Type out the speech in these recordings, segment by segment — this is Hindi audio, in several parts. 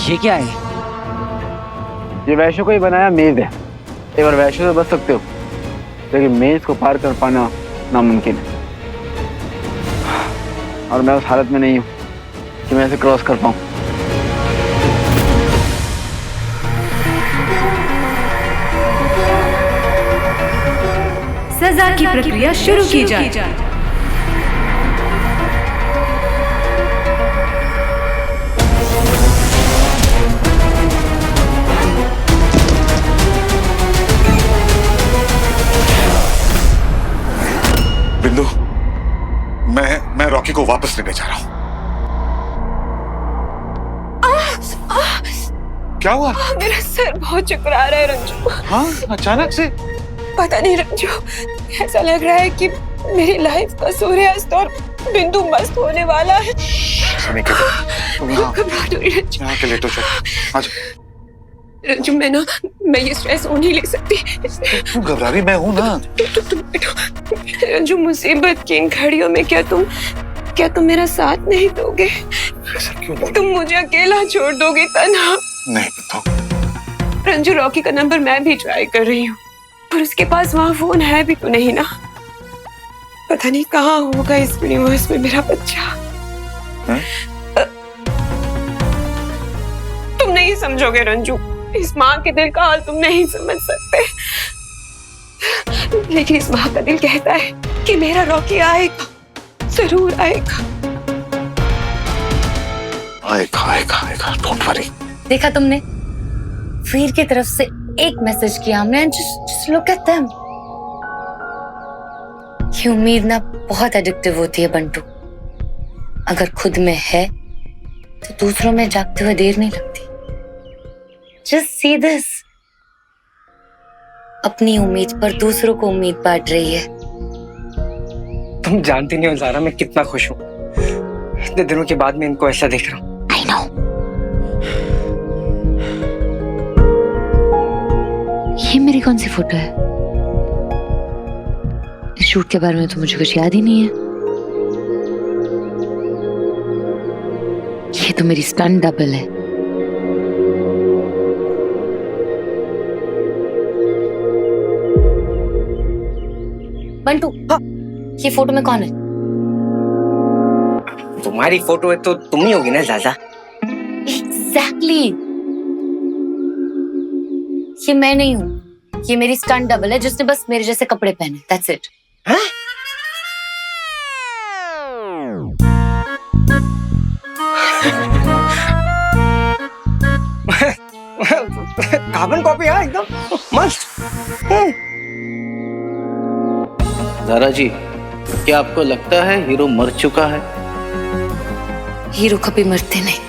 ये क्या है? ये वैश्यों को ही बनाया मेज है। एक बार वैश्यों से बच सकते हो, लेकिन मेज को पार कर पाना नामुमकिन है। और मैं उस हालत में नहीं हूँ कि मैं इसे क्रॉस कर पाऊँ। सजा की प्रक्रिया शुरू की जाए। बिंदु, मैं रॉकी को वापस लेने जा रहा हूं। क्या हुआ? मेरा सर बहुत चकरा रहा है रंजू। हाँ, अचानक से? पता नहीं रंजू, ऐसा लग रहा है कि मेरी लाइफ का सूर्यास्त और बिंदु मस्त होने वाला है। समय के घबराहट हो रही है रंजू। यहाँ के लेटो चलो, आजा। रंजू मैं ये स्ट्रेस हो नहीं ले सकती। तू घबरा रही, मैं हूं ना। तुम बैठो। रंजू, मुसीबत की इन घड़ियों में क्या तुम मेरा साथ नहीं दोगे? ऐसा क्यों बोल? तुम मुझे अकेला छोड़ दोगे तन्हा? नहीं बिंदु। रंजू, रॉकी का नंबर मैं भी ट्राई कर रही हूँ, पर उसके पास वहाँ फोन है भी तो नहीं ना। पता नहीं कहाँ होगा इस यूनिवर्स में मेरा बच्चा। तुम नहीं समझोगे रंजू, इस माँ के दिल का हाल तुम नहीं समझ सकते। लेकिन इस माँ का दिल कहता है कि मेरा रॉकी आएगा, जरूर आएगा। आएगा आएगा आएगा, डोंट वरी। देखा तुमने, वीर की तरफ से एक मैसेज किया हमने। just look at them। ये उम्मीद ना बहुत एडिक्टिव होती है बंटू। अगर खुद में है तो दूसरों में जागते हुए देर नहीं लगती। Just see this। अपनी उम्मीद पर दूसरों को उम्मीद बांट रही है। तुम जानती नहीं हो ज़ारा, मैं कितना खुश हूँ। इतने दिनों के बाद मैं इनको ऐसा देख रहा हूँ। I know। ये मेरी कौन सी फोटो है? इस शूट के बारे में तो मुझे कुछ याद ही नहीं है। ये तो मेरी स्टंट डबल है। बंटू, ये फोटो में कौन है? तुम्हारी फोटो है तो तुम ही होगी ना ज़ाज़ा। एग्जैक्टली। ये मैं नहीं हूँ, ये मेरी स्टंट डबल है जिसने बस मेरे जैसे कपड़े पहने। That's it. कार्बन कॉपी है एकदम मस्त। ज़ारा जी, क्या आपको लगता है हीरो मर चुका है? हीरो कभी मरते नहीं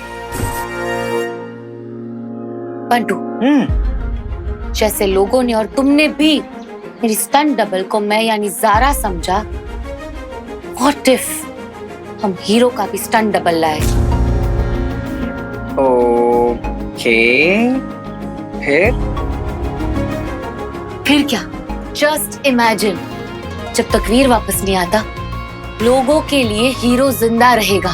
बंटू। जैसे लोगों ने और तुमने भी मेरी स्टंट डबल को मैं यानी ज़ारा समझा, व्हाट इफ हम हीरो का भी स्टंट डबल लाए? ओके, फिर क्या? जस्ट इमेजिन, जब तक वीर वापस नहीं आता, लोगों के लिए हीरो जिंदा रहेगा,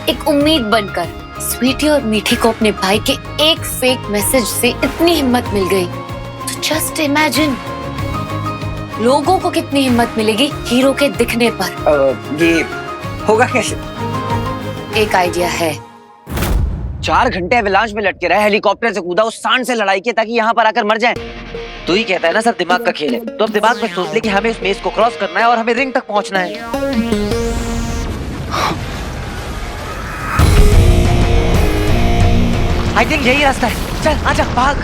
एक उम्मीद बनकर। स्वीटी और मीठी को अपने भाई के एक फेक मैसेज से इतनी हिम्मत मिल गई, तो जस्ट इमेजिन लोगों को कितनी हिम्मत मिलेगी हीरो के दिखने पर। ये होगा कैसे? एक आइडिया है। 4 घंटे एवलांच में लटके रहे, हेलीकॉप्टर से कूदा, उस सांड से लड़ाई की ताकि यहाँ पर आकर मर जाए। तू ही कहता है ना सब दिमाग का खेल है, तो अब दिमाग में सोच ले कि हमें उस मेज को क्रॉस करना है और हमें रिंग तक पहुंचना है। आई थिंक यही रास्ता है। चल आजा, भाग।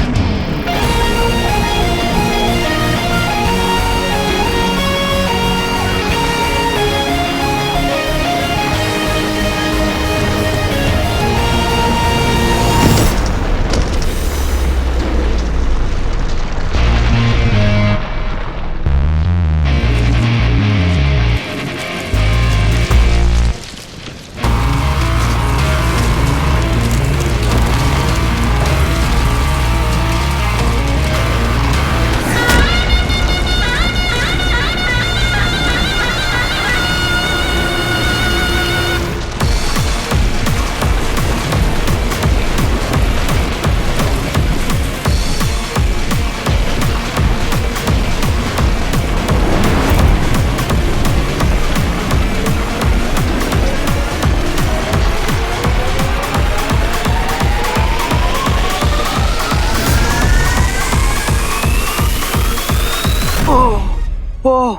ओह,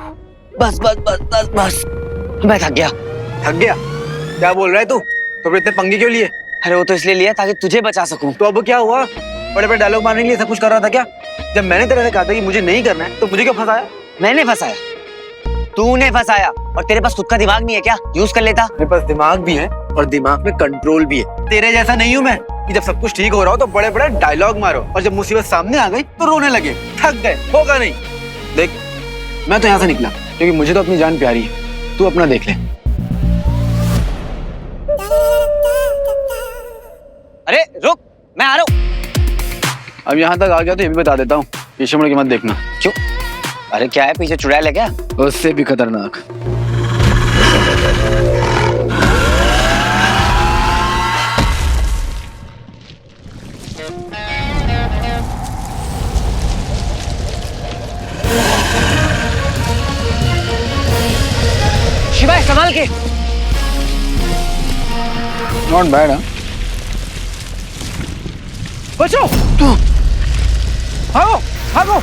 बस बस बस बस बस, मैं थक गया। थक गया? क्या बोल रहा है तू? तो फिर इतने पंगे क्यों लिए? अरे वो तो इसलिए लिया ताकि तुझे बचा सकूं। तो अब क्या हुआ? बड़े बड़े डायलॉग मारने के लिए सब कुछ कर रहा था क्या? जब मैंने तेरे से कहा था कि मुझे नहीं करना है तो मुझे क्यों फंसाया? मैंने फंसाया? तूने फंसाया। और तेरे पास खुद का दिमाग नहीं है क्या? यूज कर लेता। मेरे पास दिमाग भी है और दिमाग में कंट्रोल भी है। तेरे जैसा नहीं हूँ मैं कि जब सब कुछ ठीक हो रहा हो तो बड़े बड़े डायलॉग मारो और जब मुसीबत सामने आ गई तो रोने लगे। थक गए, होगा नहीं। देख, मैं तो यहाँ से निकला क्योंकि मुझे तो अपनी जान प्यारी है। तू अपना देख ले। अरे रुक, मैं आ रहा हूँ। अब यहाँ तक आ गया तो ये भी बता देता हूँ, पीछे मुड़ के मत देखना। क्यों? अरे क्या है, पीछे चुड़ैल है क्या? उससे भी खतरनाक। शिवाय संभाल के। Not bad. हाँ, बचो, तू भागो भागो।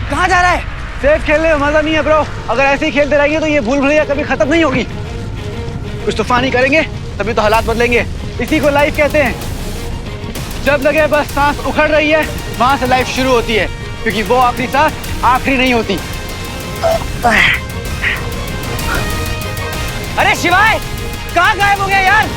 कहाँ जा रहा है? सेफ खेलने में मजा नहीं है ब्रो। अगर ऐसे ही खेलते रहेंगे तो ये भूल भुलैया कभी खत्म नहीं होगी। कुछ तूफान ही करेंगे तभी तो हालात बदलेंगे। इसी को लाइफ कहते हैं। जब लगे बस सांस उखड़ रही है वहां से लाइफ शुरू होती है, क्योंकि वो आखिरी सांस आखिरी नहीं होती। अरे शिवाय, कहाँ गायब हो गया यार?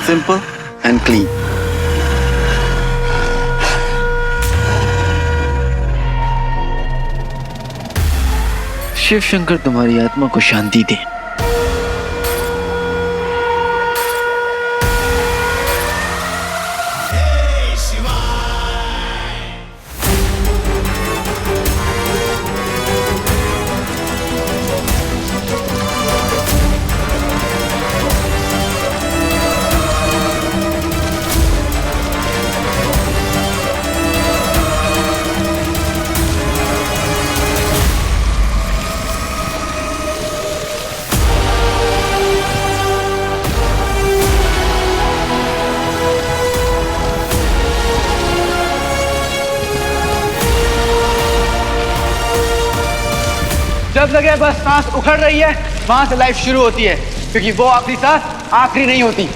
Simple and clean. Shiv Shankar तुम्हारी आत्मा को शांति दे। जब लगे बस सांस उखड़ रही है वहां से लाइफ शुरू होती है, क्योंकि वो आखिरी सांस आखिरी नहीं होती।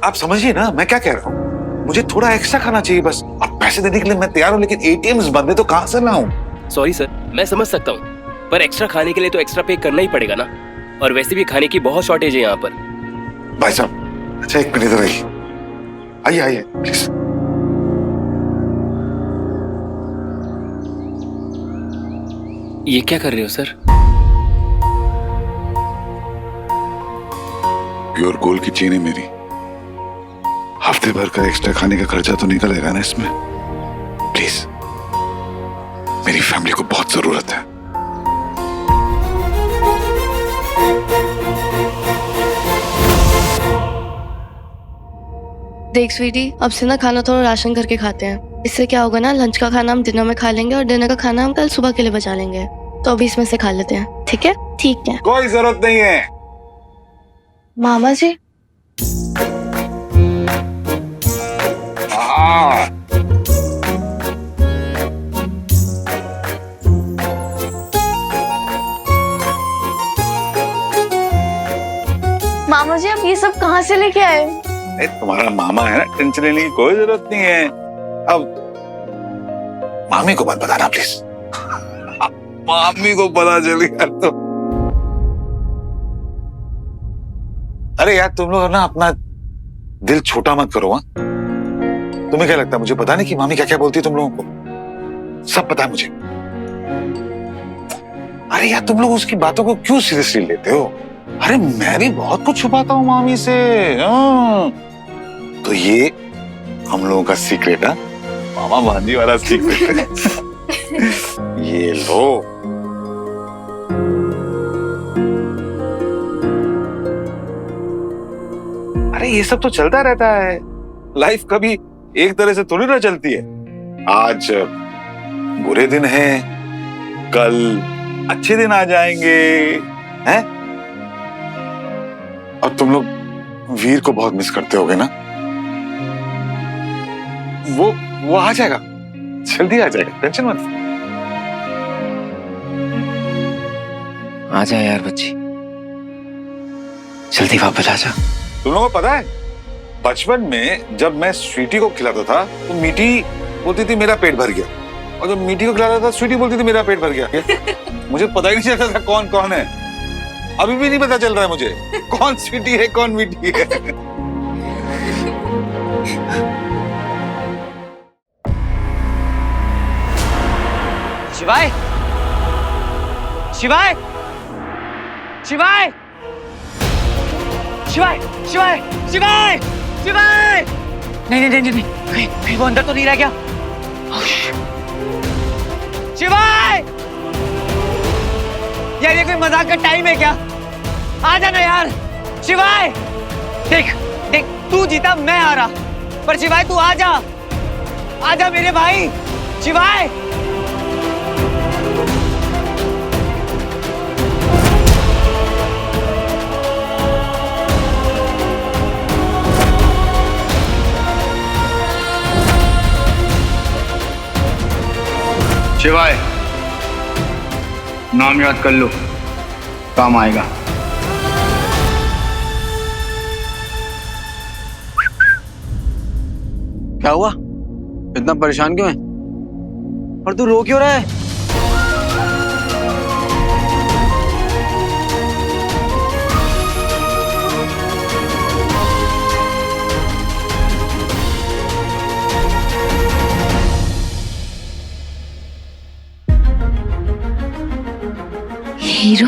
आप समझिए ना मैं क्या कह रहा हूँ। मुझे थोड़ा एक्स्ट्रा खाना चाहिए बस। अब पैसे देने के लिए मैं तैयार हूँ, लेकिन एटीएम्स बंद है तो कहाँ से लाऊं? सॉरी सर, मैं समझ सकता हूँ, पर एक्स्ट्रा खाने के लिए तो एक्स्ट्रा पे करना ही पड़ेगा ना। और वैसे भी खाने की बहुत शॉर्टेज है यहाँ पर। भाई साहब, अच्छा एक मिनट इधर आइए। आइए आइए प्लीज। ये क्या कर रहे हो सर? प्योर गोल्ड की चेन है मेरी। हफ्ते भर का एक्स्ट्रा खाने का खर्चा तो निकलेगा ना इसमें। प्लीज, मेरी फैमिली को बहुत जरूरत है। देख स्वीटी, अब से ना खाना थोड़ा राशन करके खाते हैं। इससे क्या होगा ना, लंच का खाना हम डिनर में खा लेंगे और डिनर का खाना हम कल सुबह के लिए बचा लेंगे। तो अभी इसमें से खा लेते हैं, ठीक है? ठीक है। कोई जरूरत नहीं है। मामा जी, हाँ। मामा जी आप ये सब कहाँ से लेके आए? तुम्हारा मामा है ना, टेंशन लेने की कोई जरूरत नहीं है। अब मामी को मत बताना प्लीज। मामी को पता चल गया तो अरे यार तुम लोग ना अपना दिल छोटा मत करो। हाँ, तुम्हें क्या लगता है मुझे पता नहीं कि मामी क्या क्या बोलती है तुम लोगों को? सब पता है मुझे। अरे यार तुम लोग उसकी बातों को क्यों सीरियसली लेते हो? अरे मैं भी बहुत कुछ छुपाता हूँ मामी से। हाँ। तो ये हम लोगों का सीक्रेट है, मामा भांजी वाला सीक्रेट है। ये लो। अरे ये सब तो चलता रहता है, लाइफ कभी एक तरह से थोड़ी ना चलती है। आज बुरे दिन हैं, कल अच्छे दिन आ जाएंगे, हैं? और तुम लोग वीर को बहुत मिस करते होगे ना? वो आ जाएगा, जल्दी आ जाएगा, टेंशन मत। आ जा यार बच्ची, जल्दी वापस आ जा। तुम लोगों को पता है बचपन में जब मैं स्वीटी को खिलाता था तो मीठी बोलती थी मेरा पेट भर गया, और जब मीठी को खिलाता था स्वीटी बोलती थी मेरा पेट भर गया। मुझे पता ही नहीं चलता था कौन कौन है। अभी भी नहीं पता चल रहा है मुझे कौन स्वीटी है कौन मीठी है। शिवाय, शिवाय, शिवाय, शिवाय, शिवाय, शिवाय, शिवाय! नहीं नहीं नहीं नहीं, कहीं वो अंदर तो नहीं रह गया? शिवाय! यार ये कोई मजाक का टाइम है क्या? आ जाना यार, शिवाय! देख देख, तू जीता मैं हारा, पर शिवाय तू आ जा मेरे भाई, शिवाय! शिवाय, नाम याद कर लो, काम आएगा। क्या हुआ? इतना परेशान क्यों है? और तू रो क्यों रहा है? Hero,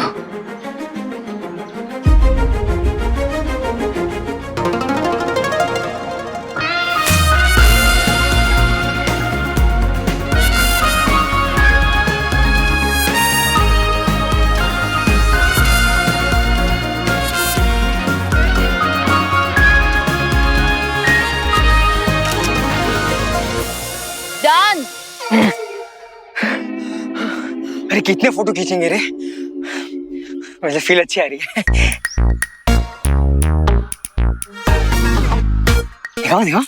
done. अरे कितने फोटो खींचेंगे रे, मुझे फील अच्छी आ रही है। दिखाओ दिखाओ।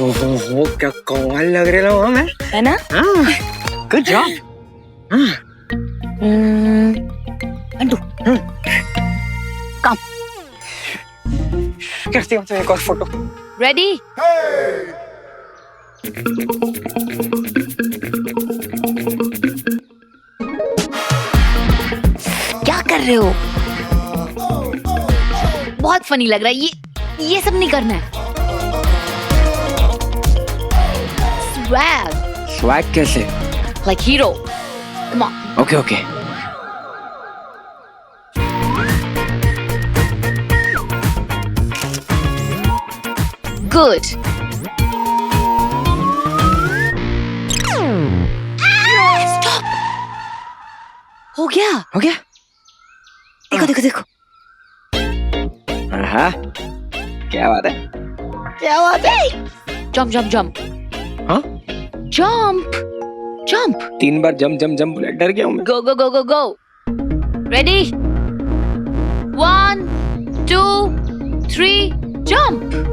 ओहो क्या कमाल लग रहे हो मैं, है ना? Good job. कम करती हूँ तो एक और फोटो। रेडी? क्या कर रहे हो? बहुत फनी लग रहा है। ये सब नहीं करना है। स्वैग। स्वैग कैसे? Like hero. Come on. Okay okay. Good. Stop. हो गया। हो गया? देखो देखो देखो। हाँ क्या बात है? क्या बात है? Jump jump jump. हाँ? जंप जंप 3 बार जम जम जम बोला, डर गया हूँ मैं। Go go go go go ready 1 2 3 jump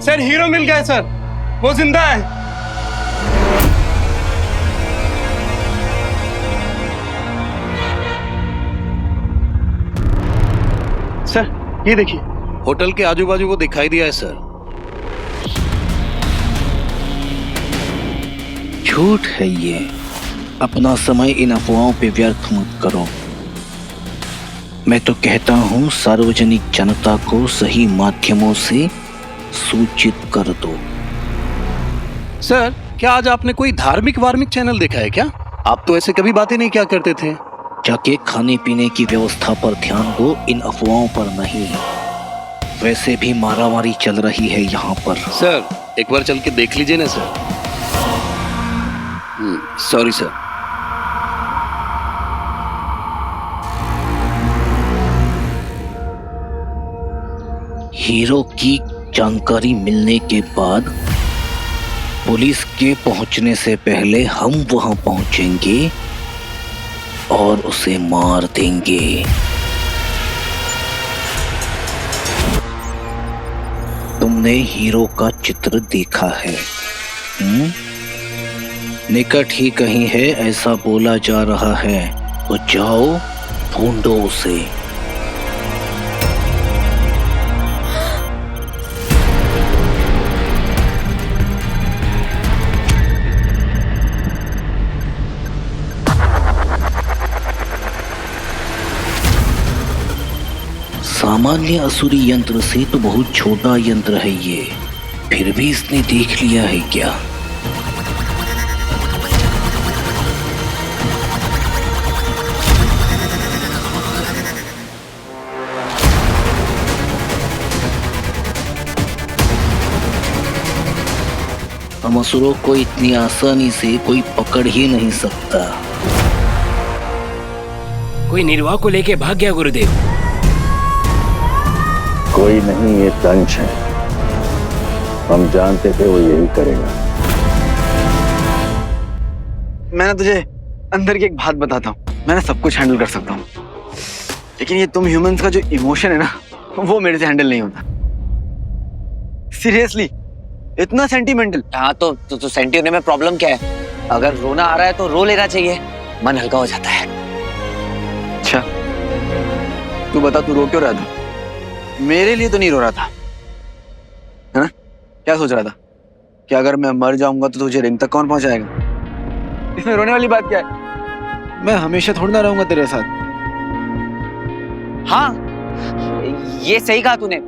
sir hero मिल गया है सर, वो जिंदा है। सर ये देखिए, होटल के आजू बाजू वो दिखाई दिया है सर। झूठ है ये। अपना समय इन अफवाहों पे व्यर्थ मत करो। मैं तो कहता हूँ सार्वजनिक जनता को सही माध्यमों से सूचित कर दो। सर क्या आज आपने कोई धार्मिक वार्मिक चैनल देखा है क्या? आप तो ऐसे कभी बातें नहीं क्या करते थे। जाके खाने पीने की व्यवस्था पर ध्यान दो, इन अफवाहों पर नहीं। वैसे भी मारामारी चल रही है यहाँ पर। सर एक बार चल के देख लीजिए ना सर। Sorry sir. हीरो की जानकारी मिलने के बाद पुलिस के पहुंचने से पहले हम वहां पहुंचेंगे और उसे मार देंगे। तुमने हीरो का चित्र देखा है? निकट ही कहीं है ऐसा बोला जा रहा है, तो जाओ ढूंढो उसे। सामान्य असुरी यंत्र से तो बहुत छोटा यंत्र है ये, फिर भी इसने देख लिया है क्या? हम असुरों को इतनी आसानी से कोई पकड़ ही नहीं सकता। कोई निर्वाह को लेके भाग गया गुरुदेव। कोई नहीं, ये तंच है। हम जानते थे वो यही करेगा। मैंने तुझे अंदर की एक बात बताता हूँ, मैं सब कुछ हैंडल कर सकता हूँ, लेकिन ये तुम ह्यूमंस का जो इमोशन है ना, वो मेरे से हैंडल नहीं होता। सीरियसली, इतना सेंटिमेंटल। हाँ तो सेंटी होने में प्रॉब्लम क्या है? अगर रोना आ रहा है तो रो लेना चाहिए, मन हल्का हो जाता है। अच्छा तू बता, तू रो क्यों रहा था? मेरे लिए तो नहीं रो रहा था, है ना? क्या सोच रहा था कि अगर मैं मर जाऊंगा तो तुझे रिंग तक कौन पहुंचाएगा? इसमें रोने वाली बात क्या है? मैं हमेशा थोड़ा ना रहूंगा तेरे साथ। हाँ ये सही कहा तूने।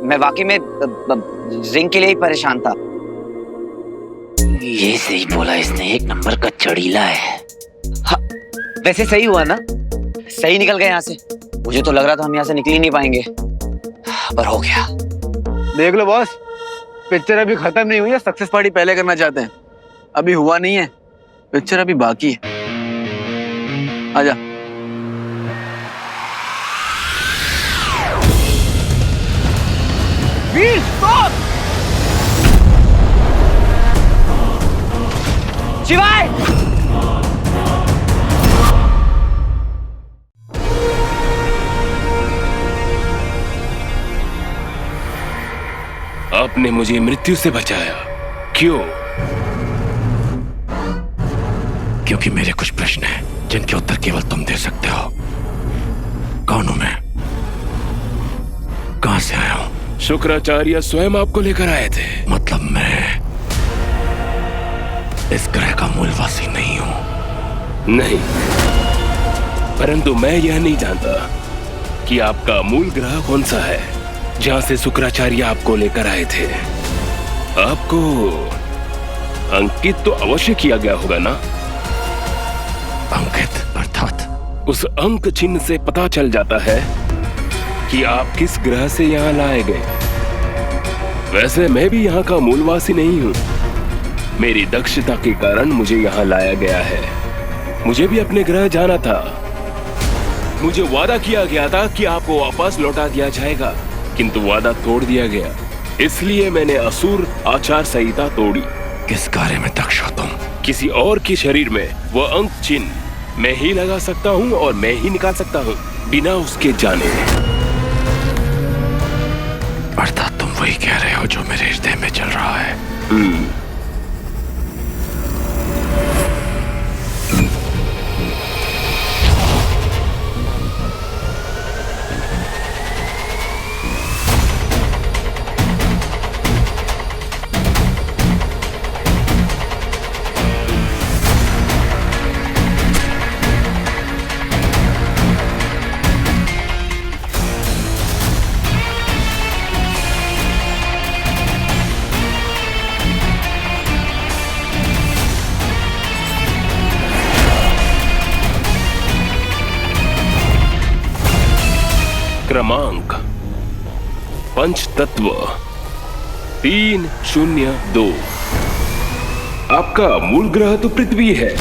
मैं वाकई में रिंग के लिए ही परेशान था। ये सही बोला इसने, एक नंबर का चड़ीला है। हाँ, वैसे सही हुआ ना, सही निकल गए यहाँ से। मुझे तो लग रहा था हम यहाँ से निकल ही नहीं पाएंगे, पर हो गया। देख लो बॉस, पिक्चर अभी खत्म नहीं हुई है। सक्सेस पार्टी पहले करना चाहते हैं, अभी हुआ नहीं है, पिक्चर अभी बाकी है। आजा। वीर स्टॉप! शिवाय! आपने मुझे मृत्यु से बचाया, क्यों? क्योंकि मेरे कुछ प्रश्न हैं जिनके उत्तर केवल तुम दे सकते हो। कौन हूं मैं? कहां से आया हूं? शुक्राचार्य स्वयं आपको लेकर आए थे। मतलब मैं इस ग्रह का मूलवासी नहीं हूं। नहीं, परंतु मैं यह नहीं जानता कि आपका मूल ग्रह कौन सा है जहां से शुक्राचार्य आपको लेकर आए थे। अंकित तो अवश्य किया गया होगा ना? अंकित अर्थात उस अंक चिन्ह से पता चल जाता है कि आप किस ग्रह से यहाँ लाए गए। वैसे मैं भी यहाँ का मूलवासी नहीं हूँ। मेरी दक्षता के कारण मुझे यहाँ लाया गया है। मुझे भी अपने ग्रह जाना था। मुझे वादा किया गया था कि आपको वापस लौटा दिया जाएगा, किंतु वादा तोड़ दिया गया। इसलिए मैंने असुर आचार संहिता तोड़ी। किस कार्य में दक्ष हो तुम? किसी और के शरीर में वह अंक चिन्ह मैं ही लगा सकता हूँ और मैं ही निकाल सकता हूँ, बिना उसके जाने। अर्थात तुम वही कह रहे हो जो मेरे हृदय में चल रहा है। क्रमांक पंच तत्व 302। आपका मूल ग्रह तो पृथ्वी है।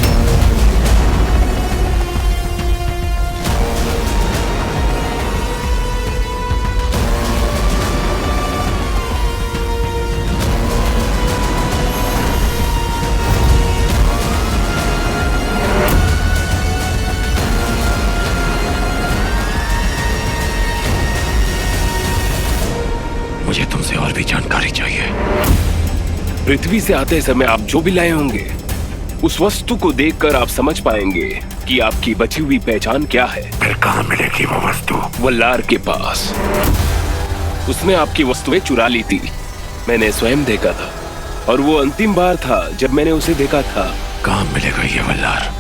मुझे तुमसे और भी जानकारी चाहिए। पृथ्वी से आते समय आप जो भी लाए होंगे, उस वस्तु को देखकर आप समझ पाएंगे कि आपकी बची हुई पहचान क्या है। फिर कहाँ मिलेगी वो वस्तु? वल्लार के पास। उसने आपकी वस्तुएं चुरा ली थी। मैंने स्वयं देखा था, और वो अंतिम बार था जब मैंने उसे देखा था। कहाँ मिलेगा ये वल्लार?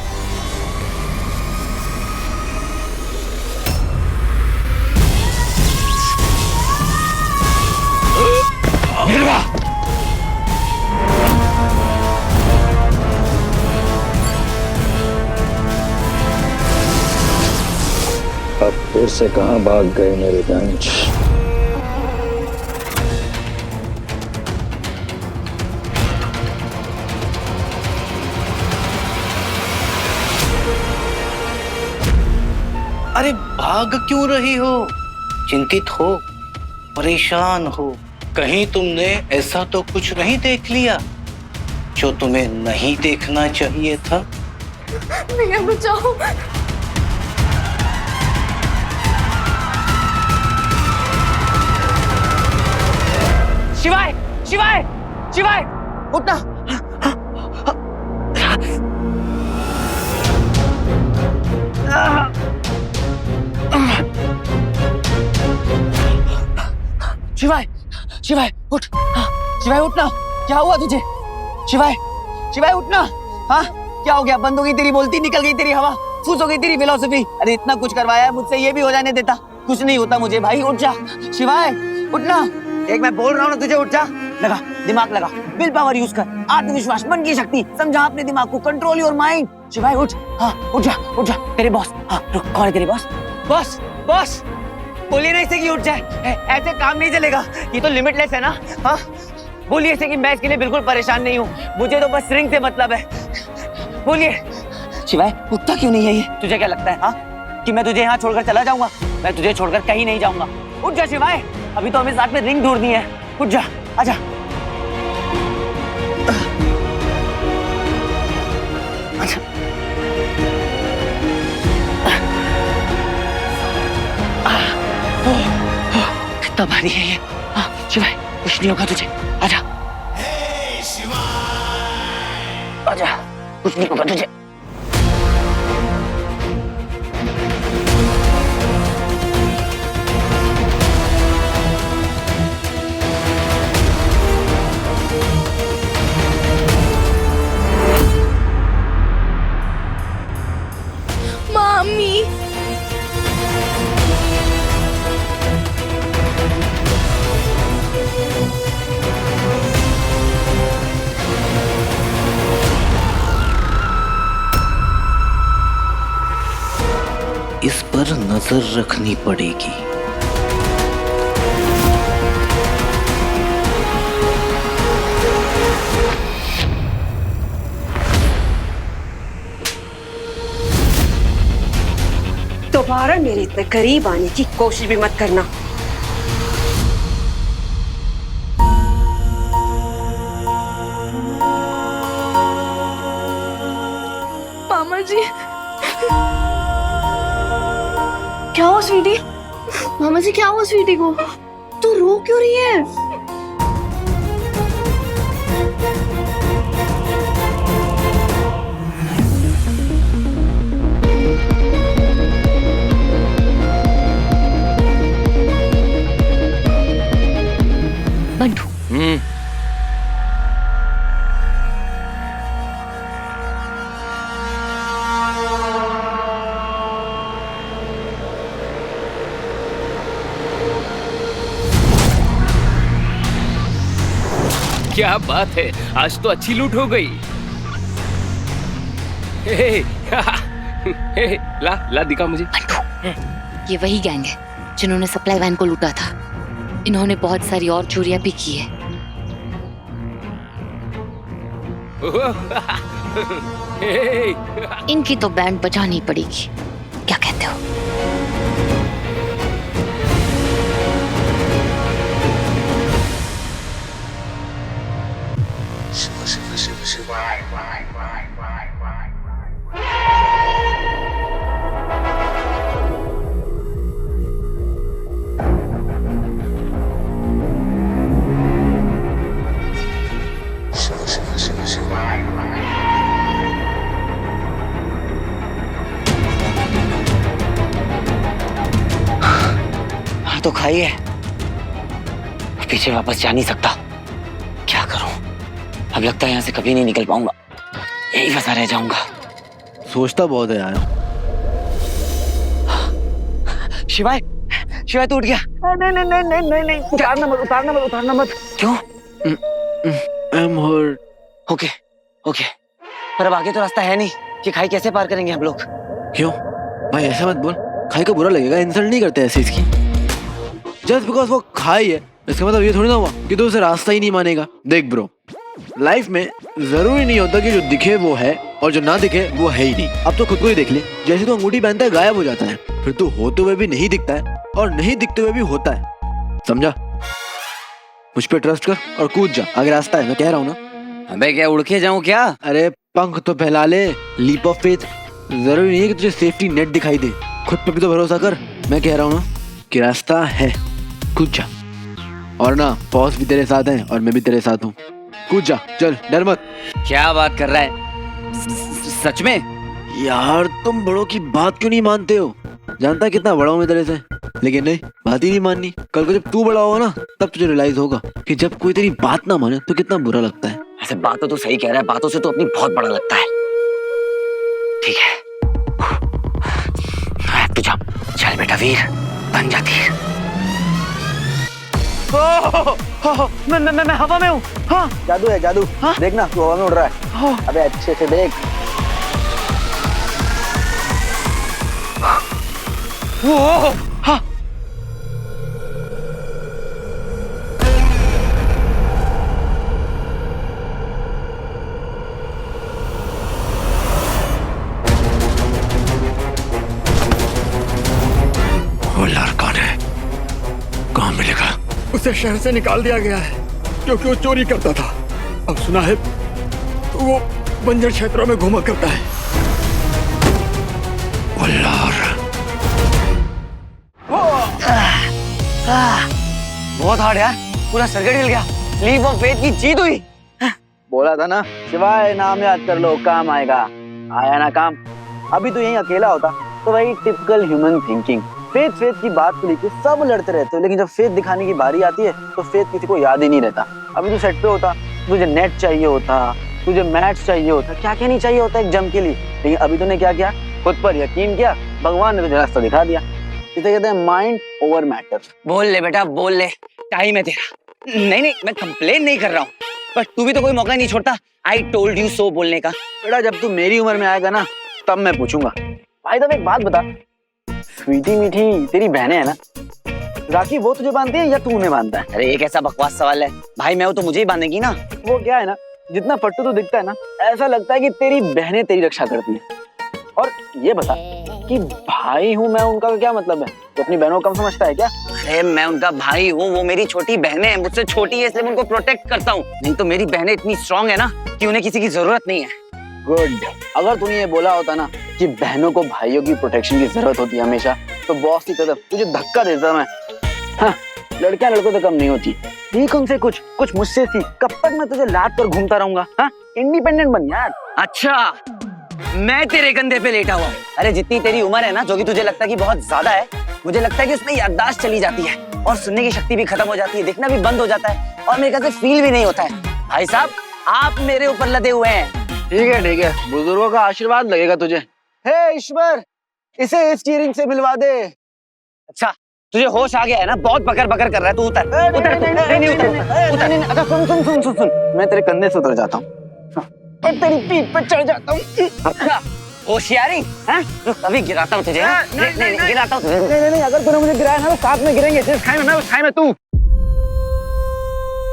अब फिर से कहां भाग गए मेरे दंश? अरे भाग क्यों रही हो? चिंतित हो, परेशान हो? कहीं तुमने ऐसा तो कुछ नहीं देख लिया जो तुम्हें नहीं देखना चाहिए था? भैया बचाओ। शिवाय शिवाय शिवाय उठना। शिवाय शिवाय उठ। शिवाय उठना। क्या हुआ तुझे? शिवाय शिवाय उठना। हाँ क्या हो गया? बंद हो गई तेरी बोलती, निकल गई तेरी हवा, फूस हो गई तेरी फिलॉसफी। अरे इतना कुछ करवाया है मुझसे, ये भी हो जाने देता? कुछ नहीं होता मुझे भाई, उठ जा। शिवाय उठना। एक मैं बोल रहा हूँ ना तुझे, उठ जा। लगा दिमाग, लगा विल पावर यूज कर, आत्मविश्वास, मन की शक्ति, समझा अपने दिमाग को, कंट्रोल योर माइंड। शिवाय उठ। हाँ उठ जा उठ जा। तेरे बॉस, हाँ रुक, कौन है तेरे बॉस? बॉस बॉस बोलिए ना इसे कि उठ जाए, ऐसे काम नहीं चलेगा, ये तो लिमिटलेस है ना। हाँ बोलिए इसे कि मैं इसके लिए बिल्कुल परेशान नहीं हूँ, मुझे तो बस रिंग से मतलब है। बोलिए। शिवाय उठता क्यों नहीं है ये? तुझे क्या लगता है हाँ कि मैं तुझे यहाँ छोड़कर चला जाऊंगा? मैं तुझे छोड़कर कहीं नहीं जाऊंगा। उठ जा शिवाय, अभी तो हमें साथ में रिंग ढूंढनी है। उठ जा, आजा। कितना भारी है ये। हाँ शिवाय कुछ नहीं होगा तुझे, आजा आजा, कुछ नहीं होगा तुझे। मामी इस पर नजर रखनी पड़ेगी। दोबारा मेरे इतने करीब आने की कोशिश भी मत करना। मामा जी, क्या हुआ स्वीटी? मामा जी क्या हुआ स्वीटी को? तू रो क्यों रही है? बंटू, क्या बात है, आज तो अच्छी लूट हो गई। ला ला दिखा मुझे। ये वही गैंग है जिन्होंने सप्लाई वैन को लूटा था। इन्होंने बहुत सारी और चोरियां भी की है। इनकी तो बैंड बजानी पड़ेगी, क्या कहते हो? तो खाई है, पीछे वापस जा नहीं सकता। क्या करूं? अब लगता है यहाँ से कभी नहीं निकल पाऊंगा, यही फंसा रह जाऊंगा। सोचता बहुत है यार। शिवाय, शिवाय तू उठ गया? नहीं नहीं नहीं नहीं नहीं नहीं, उतारना मत, उतारना मत, उतारना मत। क्यों? I am hurt. Okay okay, पर अब आगे तो रास्ता है नहीं कि खाई कैसे पार करेंगे हम लोग? क्यों भाई ऐसा मत बोल, खाई को बुरा लगेगा। इंसल्ट नहीं करते ऐसे इसकी। जस्ट बिकॉज वो खाई है इसका मतलब ये थोड़ी ना हुआ कि तू उसे रास्ता ही नहीं मानेगा। देख ब्रो, लाइफ में जरूरी नहीं होता कि जो दिखे वो है और जो ना दिखे वो है ही नहीं। अब तो खुद को ही देख ले, जैसे तू अंगूठी पहनता है गायब हो जाता है, फिर तू होते हुए भी नहीं दिखता है और नहीं दिखते हुए भी होता है। समझा? मुझ पे ट्रस्ट कर और कूद जा, आगे रास्ता है, मैं कह रहा हूँ ना। अबे क्या उड़ के जाऊं क्या? अरे पंख तो फैला ले, लीप ऑफ फेथ। जरूरी नहीं है कि तुझे सेफ्टी नेट दिखाई दे, खुद पे भी तो भरोसा कर। मैं कह रहा हूँ ना कि रास्ता है, कूद जा। और ना बॉस भी तेरे साथ है और मैं भी तेरे साथ हूँ, कूद जा, चल डर मत। क्या बात कर रहा है? सच में? यार तुम बड़ों की बात क्यों नहीं मानते हो? जानता कितना बड़ा हूँ मैं तेरे से, लेकिन नहीं, बात ही नहीं माननी। कल को जब तू बड़ा होगा ना तब तुझे रियलाइज होगा कि जब कोई तेरी बात ना माने तो कितना बुरा लगता है। ऐसे बातों तो सही कह रहा है, बातों से तो अपनी बहुत बड़ा लगता है। ठीक है, तू जा, चल बेटा वीर, बन जा तीर। मैं हवा में हूँ। हाँ जादू है जादू। हाँ? देखना तू हवा में उड़ रहा है। हाँ? अबे अच्छे से देख। वो हाँ। वो लड़का कौन है? कहाँ मिलेगा? उसे शहर से निकाल दिया गया है क्योंकि वो चोरी करता था। अब सुना है वो बंजर क्षेत्रों में घूमा करता है। बहुत हार्ड यार, पूरा सर्किट हिल गया। लीप ऑफ फेथ की जीत हुई। बोला था ना, शिवाय नाम याद कर लो, काम आएगा। आया ना काम। अभी तो यहीं अकेला होता तो वही typical human thinking, faith faith की बात को लेकर सब लड़ते रहते हो, लेकिन जब फेथ दिखाने की बारी आती है तो फेथ किसी को याद ही नहीं रहता। अभी तू सेट पे होता, तुझे नेट चाहिए होता, तुझे मैच चाहिए होता, क्या क्या नहीं चाहिए होता एक जम के लिए। लेकिन अभी तूने क्या किया? खुद पर यकीन किया, भगवान ने तुझे रास्ता दिखा दिया। इसे कहते हैं माइंड ओवर मैटर। बोल ले बेटा बोल ले, टाइम है तेरा। नहीं नहीं, मैं कंप्लेन नहीं कर रहा हूँ, पर तू भी तो कोई मौका नहीं छोड़ता आई टोल्ड यू सो बोलने का। बेटा जब तू मेरी उम्र में आएगा ना तब मैं पूछूंगा। भाई तब एक बात बता, स्वीटी मीठी तेरी बहनें है ना, राखी वो तुझे बांधती है या तू उन्हें बांधता है? अरे ये कैसा बकवास सवाल है भाई, मैं हूं तो मुझे ही बांधेगी ना। वो क्या है ना, जितना पट्टू तो दिखता है ना, ऐसा लगता है कि तेरी बहनें तेरी रक्षा करती हैं। और ये बता कि भाई हूँ मैं उनका क्या मतलब है? तो अपनी बहनों को कम समझता है क्या? अरे मैं उनका भाई हूँ, वो मेरी छोटी बहनें हैं, मुझसे छोटी है इसलिए मैं उनको प्रोटेक्ट करता हूँ। नहीं तो मेरी बहनें इतनी स्ट्रांग है ना कि उन्हें किसी की जरूरत नहीं है। गुड। अगर तूने ये बोला होता ना कि बहनों को भाइयों की प्रोटेक्शन की जरूरत होती है हमेशा, तो बॉस की तरफ तुझे धक्का देता मैं। हाँ, लड़कियां लड़कों से कम नहीं होती। सीख उनसे कुछ मुझसे सीख। कब तक मैं तुझे लाद कर घूमता रहूंगा? हाँ, इंडिपेंडेंट बन यार। अच्छा, मैं तेरे कंधे पे लेटा हुआ। अरे जितनी तेरी उम्र है ना, जो कि तुझे लगता है कि बहुत ज्यादा है, मुझे लगता है कि उसमें याददाश्त चली जाती है और सुनने की शक्ति भी खत्म हो जाती है, देखना भी बंद हो जाता है और मेरे ख्याल से फील भी नहीं होता है। भाई साहब, आप मेरे ऊपर लदे हुए हैं। ठीक है, बुजुर्गों का आशीर्वाद लगेगा तुझे। हे ईश्वर, इसे स्टीयरिंग से मिलवा दे। अच्छा, तुझे होश आ गया है ना? बहुत बकर बकर कर रहा है तू। उतर। अच्छा सुन, मैं तेरे कंधे से उतर जाता हूँ और तेरी पीठ पर चढ़ जाता हूँ। अच्छा, होशियारी? अभी गिराता हूँ तुझे। नहीं, गिराता हूँ। नहीं, अगर तूने मुझे गिराया ना तो साथ में गिरेंगे। जिस खाई में मैं उस खाई में तू।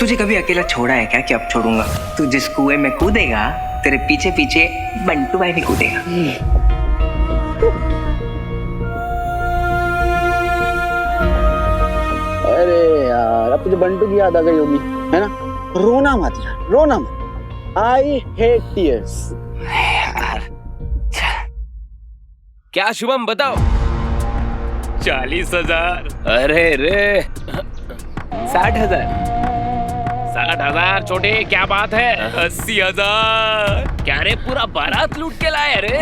तुझे कभी अकेला छोड़ा है क्या कि अब छोड़ूंगा? तू जिस कुएं में कूदेगा, तेरे पीछे पीछे बंटू भाई भी कूदेगा। अरे यार, अब तुझे बंटू की याद आ गई होगी, है ना? रोना मत यार, रोना मत। I hate tears. क्या शुभम बताओ? 40,000? अरे रे 60,000? 60,000 छोटे, क्या बात है? 80,000? क्या रे, पूरा बारात लूट के लाए रे।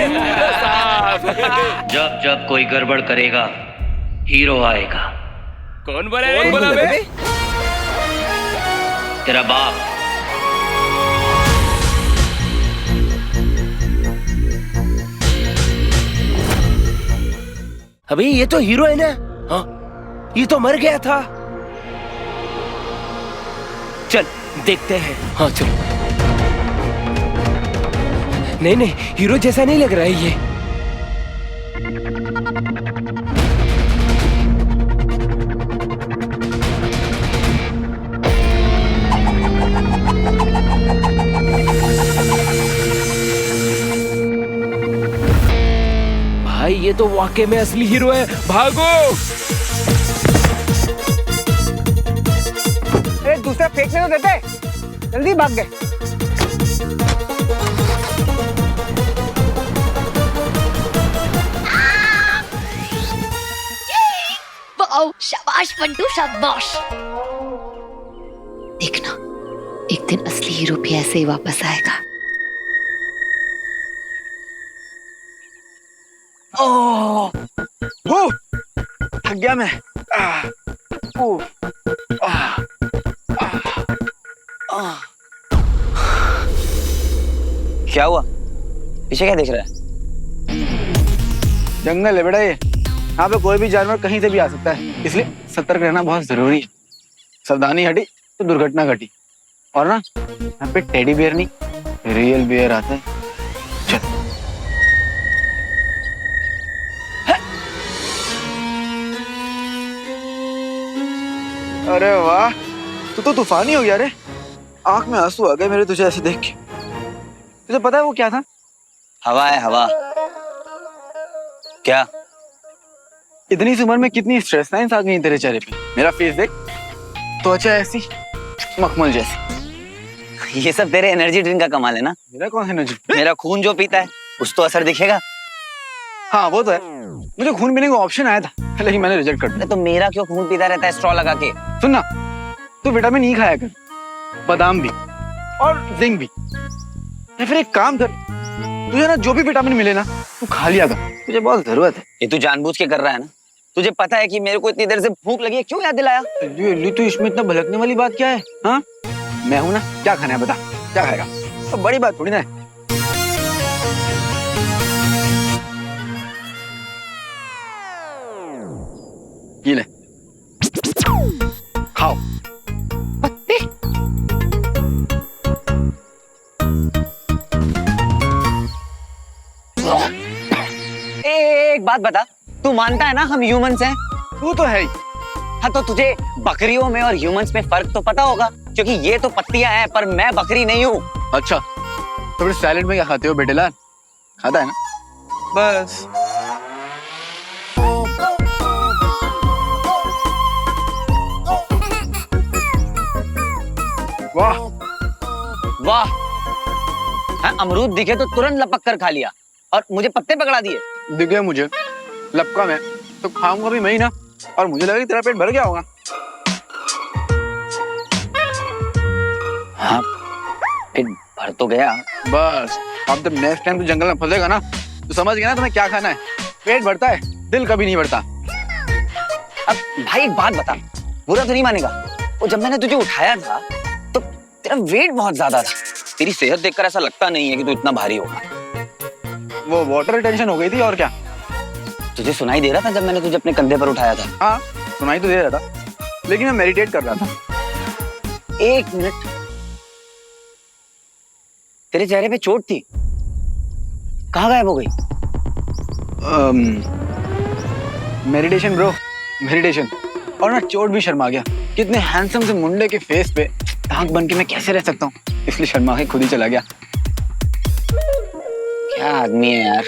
जब जब कोई गड़बड़ करेगा, हीरो आएगा। कौन बोला रे? बोला बे? तेरा बाप। अबे ये तो हीरो है ना? हाँ, ये तो मर गया था। चल देखते हैं। हाँ चल। नहीं, हीरो जैसा नहीं लग रहा है ये। भाई ये तो वाकई में असली हीरो है। भागो! दूसरा फेंकने तो देते, जल्दी भाग गए। शाबाश बंटू, शाबाश। देखना, एक दिन असली हीरो भी ऐसे ही वापस आएगा। थक गया मैं। क्या हुआ? पीछे क्या देख रहा है? जंगल है बेटा ये, यहाँ पे कोई भी जानवर कहीं से भी आ सकता है, इसलिए सतर्क रहना बहुत जरूरी है। सावधानी हटी तो दुर्घटना घटी। और ना, यहाँ पे टेडी बियर नहीं, रियल बियर आता है। चल। अरे वाह, तू तो तूफानी हो गया रे। आंख में आंसू आ गए मेरे तुझे ऐसे देख के। तुझे पता है वो क्या था? हवा है, हवा। क्या? इतनी सी उम्र में कितनी स्ट्रेस लाइन्स आ गई तेरे चेहरे पे। मेरा फेस देख, त्वचा ऐसी मखमल जैसी। ये सब तेरे एनर्जी ड्रिंक का कमाल है ना। मेरा कौन है एनर्जी? मेरा खून जो पीता है उस तो असर दिखेगा। हाँ वो तो है, मुझे खून पीने का ऑप्शन आया था लेकिन मैंने रिजेक्ट कर दिया। तो मेरा क्यों खून पीता रहता है स्ट्रॉ लगा के? सुन ना, तू विटामिन ई खाया कर, बादाम भी और जिंक भी। या फिर एक काम कर, तुझे ना जो भी विटामिन मिले ना तू खा लिया कर, तुझे बहुत जरूरत है। ये तू जानबूझ के कर रहा है ना? तुझे पता है कि मेरे को इतनी देर से भूख लगी है, क्यों याद दिलाया? तू इसमें इतना भड़कने वाली बात क्या है? हाँ, मैं हूं ना, क्या खाना है बता, क्या खाएगा? तो बड़ी बात थोड़ी ना है। ये ले, खाओ। एक बात बता, तू मानता है ना हम ह्यूमंस हैं? तू तो है ही। हाँ तो तुझे बकरियों में और ह्यूमंस में फर्क तो पता होगा, क्योंकि ये तो पत्तियां हैं पर मैं बकरी नहीं हूँ। अच्छा तो फिर सैलेड में क्या खाते हो बेटेलाल? खाता है ना? बस। वाह वाह, हाँ, अमरूद दिखे तो तुरंत लपक कर खा लिया और मुझे पत्ते पकड़ा दिए। दिखे मुझे लपका मैं तो खाऊंगा भी मैं ही ना, और मुझे लगा कि तेरा पेट भर गया होगा। हाँ पेट भर तो गया। बस अब जब नेक्स्ट टाइम तू जंगल में फंसेगा ना तो समझ गया ना तुम्हें क्या खाना है। पेट भरता है, दिल कभी नहीं भरता। अब भाई एक बात बता, बुरा तो नहीं मानेगा, वो जब मैंने तुझे उठाया था तो तेरा वेट बहुत ज्यादा था। तेरी सेहत देखकर ऐसा लगता नहीं है कि तू इतना भारी होगा। वो वाटर रिटेंशन हो गई थी और क्या। तुझे सुनाई दे रहा था जब मैंने तुझे अपने कंधे पर उठाया था? हाँ सुनाई तो दे रहा था, लेकिन मैं मेडिटेट कर रहा था। एक मिनट, तेरे चेहरे पे चोट थी, कहाँ गायब हो गई? Meditation bro, meditation. और मैं चोट भी शर्मा गया। कितने हैंडसम से मुंडे के फेस पे दाग बन के मैं कैसे रह सकता हूँ, इसलिए शर्मा के खुद ही चला गया। क्या आदमी है यार।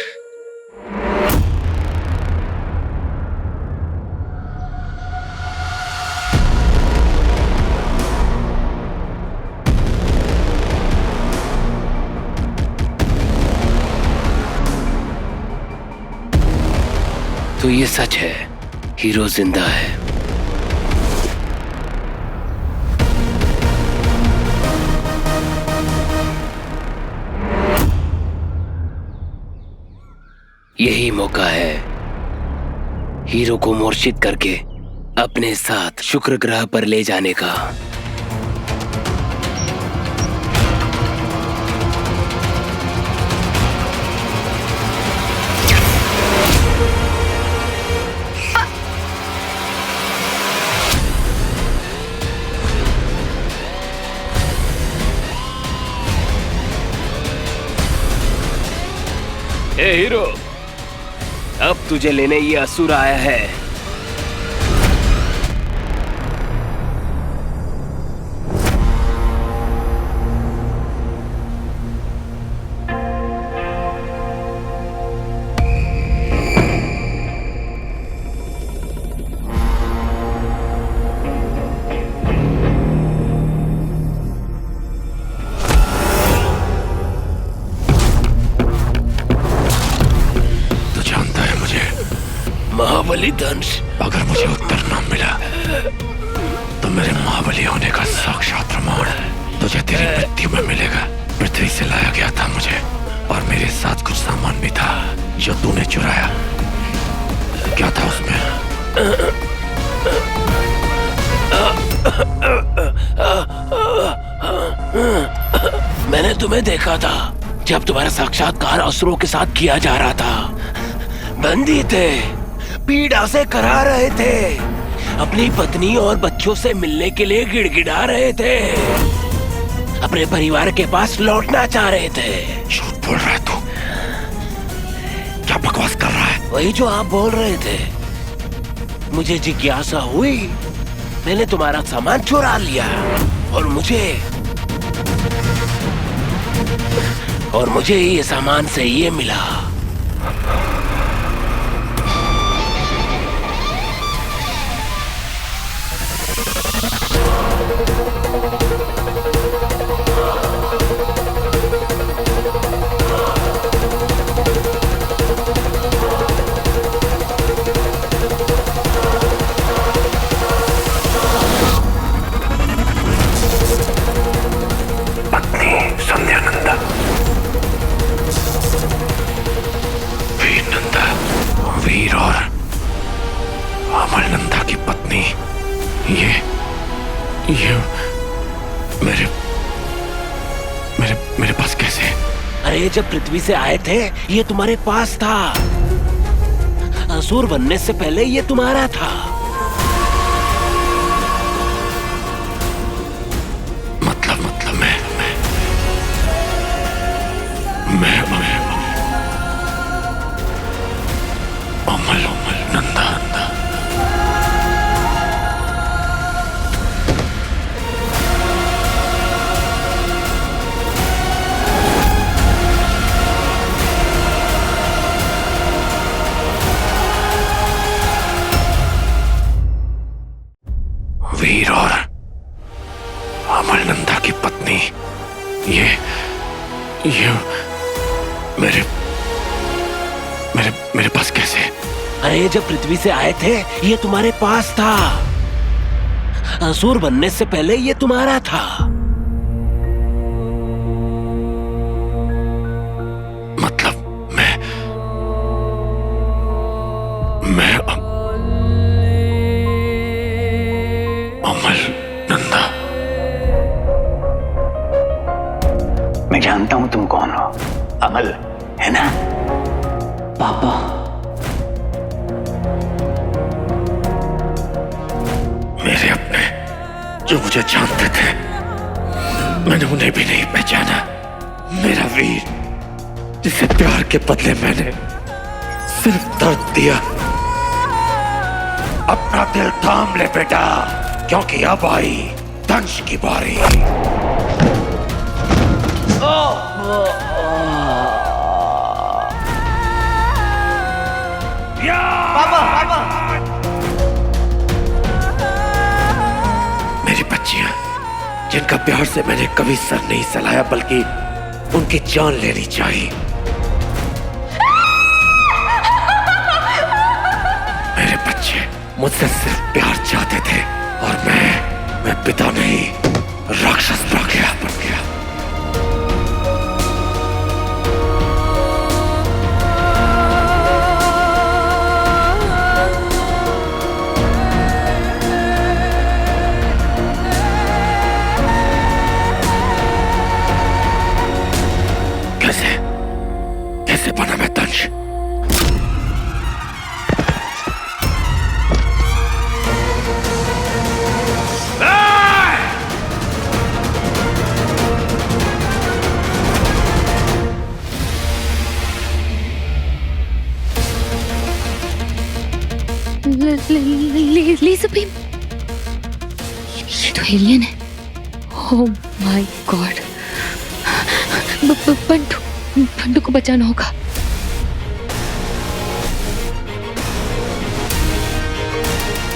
तो ये सच है, हीरो जिंदा है। यही मौका है हीरो को मूर्छित करके अपने साथ शुक्र ग्रह पर ले जाने का। ए हीरो, अब तुझे लेने ये असुर आया है। महाबली दंश, अगर मुझे उत्तर न मिला तो मेरे महाबली होने का साक्षात प्रमाण तुझे तेरी मृत्यु में मिलेगा। पृथ्वी से लाया गया था मुझे, और मेरे साथ कुछ सामान भी था जो तूने चुराया। क्या था उसमें? मैंने तुम्हें देखा था जब तुम्हारा साक्षात्कार असुरों के साथ किया जा रहा था। बंदी थे, पीड़ा से करा रहे थे, अपनी पत्नी और बच्चों से मिलने के लिए गिड़गिड़ा रहे थे, अपने परिवार के पास लौटना चाह रहे थे। झूठ बोल रहा है तू, क्या बकवास कर रहा है? वही जो आप बोल रहे थे। मुझे जिज्ञासा हुई, मैंने तुम्हारा सामान चुरा लिया और मुझे ये सामान से ये मिला। वीर और अमल नंदा की पत्नी, ये मेरे मेरे मेरे पास कैसे? अरे जब पृथ्वी से आए थे ये तुम्हारे पास था। असुर बनने से पहले ये तुम्हारा था। मतलब मैं मेरे पास कैसे? अरे जब पृथ्वी से आए थे ये तुम्हारे पास था। असुर बनने से पहले ये तुम्हारा था। मतलब मैं अमल नंदा। मैं जानता हूं तुम कौन हो। अमल है ना? पापा। मेरे अपने जो मुझे जानते थे, मैंने उन्हें भी नहीं पहचाना। मेरा वीर जिसे प्यार के बदले मैंने सिर्फ दर्द दिया। अपना दिल थाम ले बेटा, क्योंकि अब आई दंश की बारी। मेरी बच्चियां, जिनका प्यार से मैंने कभी सर नहीं सलाया, बल्कि उनकी जान लेनी चाहिए। मेरे बच्चे मुझसे सिर्फ प्यार चाहते थे, और मैं पिता नहीं, राक्षस बन गया। कैसे बना मैं दंश? लेज़र बीम, ये तो एलियन है। Oh my God. बंटू को बचाना होगा।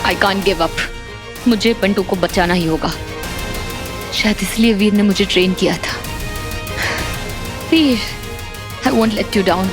I can't give up. मुझे बंटू को बचाना ही होगा। शायद इसलिए वीर ने मुझे ट्रेन किया था। Veer, I won't let you down.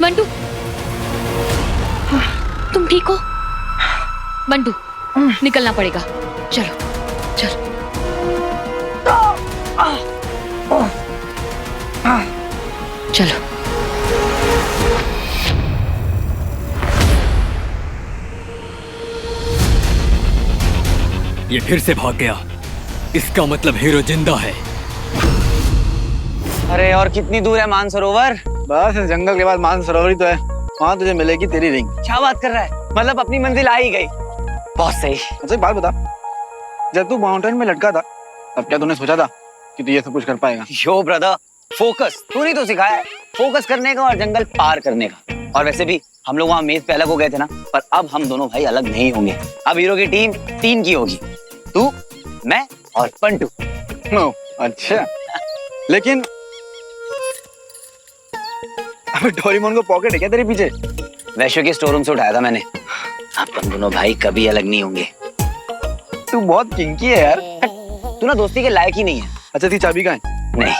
Bantu, तुम ठीक हो? बंटू, निकलना पड़ेगा। चलो चलो। चलो। ये फिर से भाग गया। इसका मतलब हीरो जिंदा है। अरे और कितनी दूर है मानसरोवर? बस इस जंगल के बाद मानसरोवर ही तो है। वहाँ तुझे मिलेगी तेरी रिंग। क्या बात कर रहा है? मतलब अपनी मंजिल आ ही गई। बहुत सही। अच्छा एक बात बता, जब तू माउंटेन में लटका था तब क्या तूने सोचा था कि तू ये सब कुछ कर पाएगा? यो ब्रदर, फोकस तूने तो सिखाया है, फोकस करने का और जंगल पार करने का। और वैसे भी हम लोग वहाँ मेज पे अलग हो गए थे ना, पर अब हम दोनों भाई अलग नहीं होंगे। अब हीरो की टीम 3 की होगी, तू, मैं और पंटू। अच्छा, लेकिन डोरेमोन को पॉकेट है क्या तेरे पीछे? वैश्य के स्टोर रूम से उठाया था मैंने। अपन दोनों भाई कभी अलग नहीं होंगे। तू बहुत किंकी है यार। तू ना दोस्ती के लायक ही नहीं है। अच्छा थी चाबी कहाँ है? नहीं।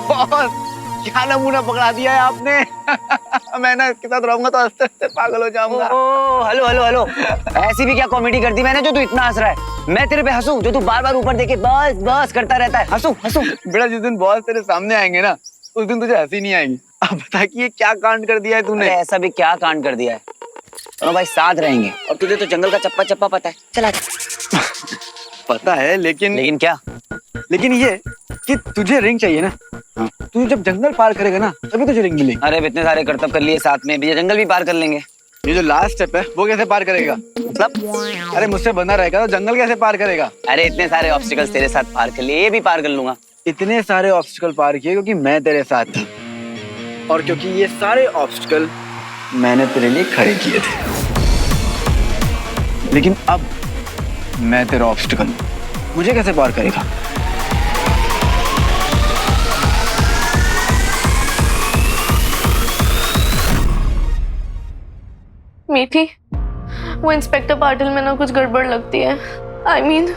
बहुत क्या नमूना पकड़ा दिया है आपने। मैं ना इसके साथ रहूंगा तो हंसते हंसते पागल हो जाऊंगा। ओ हेलो हेलो हेलो, ऐसी भी क्या कॉमेडी कर दी मैंने जो तू इतना हंस रहा है? मैं तेरे पे हंसूं जो तू बार बार ऊपर देखे बस बस करता रहता है? हंसूं हंसूं? बेटा जिस दिन बॉस तेरे सामने आएंगे ना उस दिन तुझे हंसी नहीं आएगी। अब बता कि ये क्या कांड कर दिया है तूने? ऐसा भी क्या कांड कर दिया है? दोनों भाई साथ रहेंगे और तुझे तो जंगल का चप्पा चप्पा पता है। चला पता है लेकिन क्या? लेकिन ये कि तुझे रिंग चाहिए ना, तू जब जंगल पार करेगा ना तभी तुझे रिंग मिलेगी। अरे इतने सारे करतब कर लिए साथ में, भी जंगल भी पार कर लेंगे। ये जो लास्ट स्टेप है वो कैसे पार करेगा? मतलब अरे मुझसे बंधा रहेगा तो जंगल कैसे पार करेगा? अरे इतने सारे ऑब्स्टिकल्स तेरे साथ पार कर लिए, ये भी पार कर लूंगा। इतने सारे ऑब्स्टिकल पार किए क्योंकि मैं तेरे साथ था और क्योंकि ये सारे ऑब्स्टिकल मैंने तेरे लिए खड़े किए थे। लेकिन अब मैं तेरा ऑब्स्टिकल, मुझे कैसे पार करेगा? मीठी, वो इंस्पेक्टर पाटिल में ना कुछ गड़बड़ लगती है। I mean,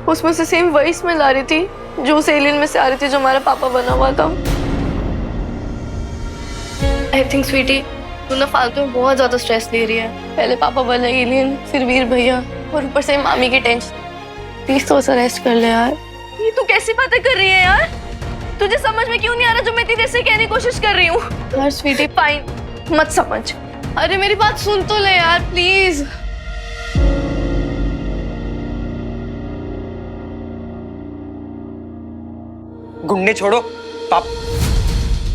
उसमें से सेम वही स्मेल आ रही थी जो उस एलियन में से आ रही थी जो हमारा पापा बना हुआ था। I think स्वीटी, तू ना फालतू में बहुत ज्यादा स्ट्रेस ले रही है। पहले पापा बना एलियन, फिर वीर भैया और ऊपर से मामी की टेंशन। प्लीज तो उसे रेस्ट कर ले यार। ये तू कैसी बातें कर रही है यार? तुझे समझ में क्यों नहीं आ रहा जो मैं तेरे से कहने की कोशिश कर रही हूँ? यार स्वीटी फाइन, मत समझ। अरे मेरी बात सुन तो ले यार प्लीज। गुंडे छोड़ो पाप,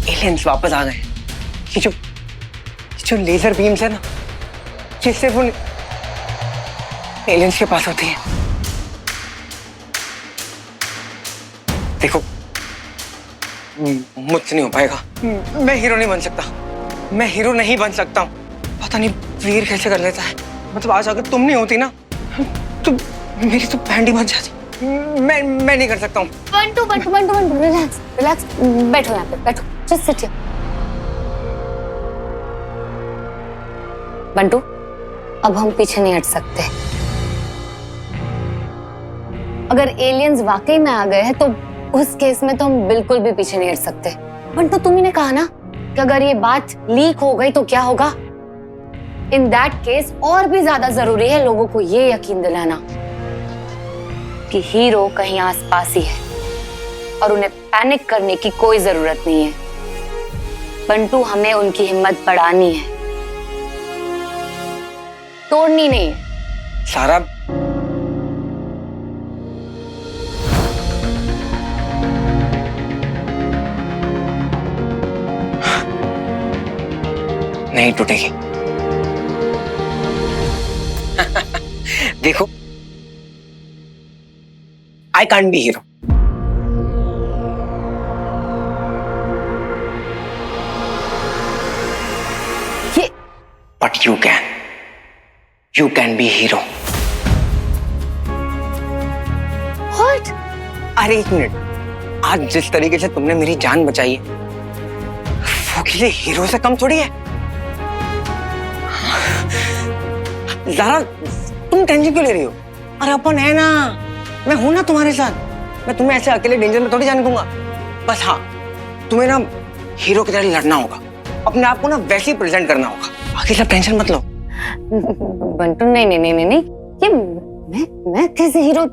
एलियंस वापस आ गए। ये जो लेजर बीम्स है ना, ये सिर्फ उन एलियंस के पास होती है। देखो मुझसे नहीं हो पाएगा, मैं हीरो नहीं बन सकता, मैं हीरो नहीं बन सकता हूँ। पता नहीं वीर कैसे कर लेता है। मतलब आज अगर तुम नहीं होती ना तो मेरी तो बैंड ही बच जाती। मैं नहीं कर सकता हूँ। बंटू रिलैक्स रिलैक्स, बैठो यहाँ पे, बैठो, जस्ट सिट हियर। बंटू, अब हम पीछे नहीं हट सकते। अगर एलियंस वाकई में आ गए हैं तो उस केस में तो हम बिल्कुल भी पीछे नहीं हट सकते। बंटू, तुम्ही ने कहा ना कि अगर ये बात लीक हो गई तो क्या होगा? इन दैट केस और भी ज्यादा जरूरी है लोगों को ये यकीन दिलाना कि हीरो कहीं आसपास ही है और उन्हें पैनिक करने की कोई जरूरत नहीं है। बंटू, हमें उनकी हिम्मत बढ़ानी है, तोड़नी नहीं है। सारा नहीं टूटेगी। देखो, I can't be hero. But you can be hero. What? अरे एक मिनट, आज जिस तरीके से तुमने मेरी जान बचाई है वो किसी हीरो से कम थोड़ी है। ज़ारा, तुम टेंशन क्यों ले रही हो? अरे अपन है ना, मैं हूं ना तुम्हारे साथ। मैं तुम्हें ऐसे अकेले डेंजर में थोड़ी जाने दूंगा। बस हाँ, तुम्हें ना हीरो की तरह लड़ना होगा, अपने आप को ना वैसे ही प्रेजेंट करना होगा। बाकी सब टेंशन मत लो। बंटू, नहीं, ये मैं कैसे हीरो?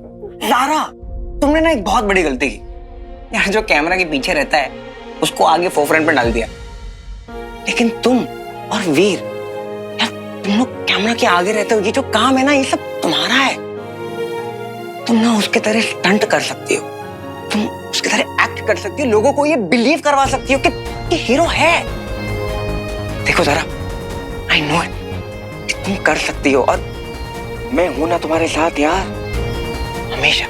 ज़ारा, तुमने ना एक बहुत बड़ी गलती की यार। जो कैमरा के पीछे रहता है उसको आगे फोरफ्रंट में डाल दिया। लेकिन तुम और वीर यार, तुम लोग कैमरा के आगे रहते हो। ये जो काम है ना, ये सब तुम्हारा है। तुम ना उसके तरह स्टंट कर सकती हो, तुम उसके तरह एक्ट कर सकती हो, लोगों को ये बिलीव करवा सकती हो कि हीरो है। देखो ज़रा, आई नो इट, तुम कर सकती हो और मैं हूं ना तुम्हारे साथ यार, हमेशा,